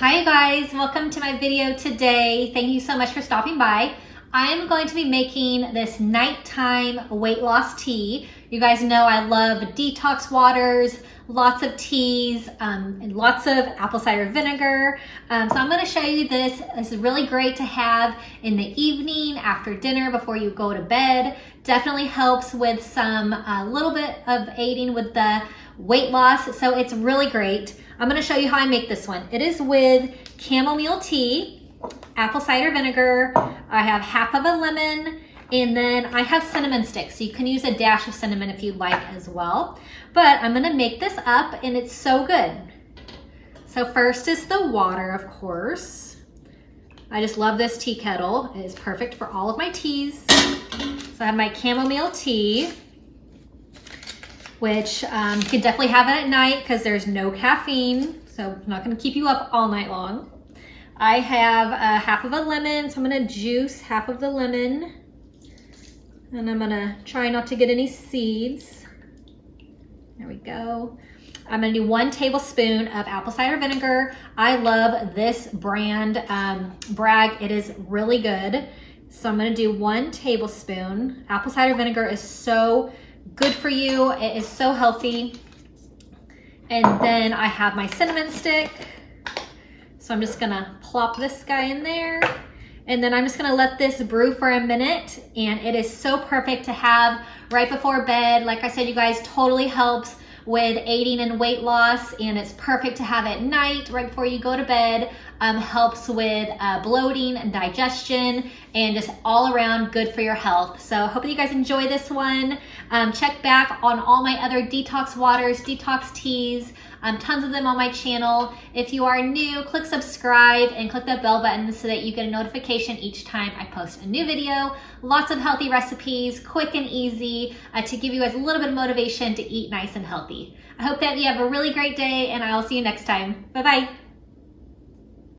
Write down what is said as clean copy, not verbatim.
Hi guys, welcome to my video today. Thank you so much for stopping by. I'm going to be making this nighttime weight loss tea. You guys know I love detox waters, lots of teas, and lots of apple cider vinegar. So I'm going to show you this. This is really great to have in the evening after dinner before you go to bed. Definitely helps with some little bit of aiding with the weight loss. So it's really great. I'm going to show you how I make this one. It is with chamomile tea, apple cider vinegar. I have half of a lemon, and then I have cinnamon sticks. So you can use a dash of cinnamon if you'd like as well. But I'm going to make this up, and it's so good. So first is the water, of course. I just love this tea kettle. It is perfect for all of my teas. So I have my chamomile tea, which you can definitely have it at night because there's no caffeine, so I'm not going to keep you up all night long. I have half of a lemon, so I'm going to juice half of the lemon, and I'm going to try not to get any seeds. There we go. I'm going to do 1 tablespoon of apple cider vinegar. I love this brand, Bragg. It is really good. So I'm going to do 1 tablespoon. Apple cider vinegar is so good for you. It is so healthy. And then I have my cinnamon stick. So I'm just gonna plop this guy in there. And then I'm just gonna let this brew for a minute. And it is so perfect to have right before bed. Like I said, you guys, totally helps with aiding in weight loss, and it's perfect to have at night right before you go to bed. Helps with bloating and digestion, and just all around good for your health. So hope that you guys enjoy this one. Check back on all my other detox waters, detox teas, tons of them on my channel. If you are new, click subscribe and click that bell button so that you get a notification each time I post a new video. Lots of healthy recipes, quick and easy, to give you guys a little bit of motivation to eat nice and healthy. I hope that you have a really great day, and I'll see you next time. Bye-bye.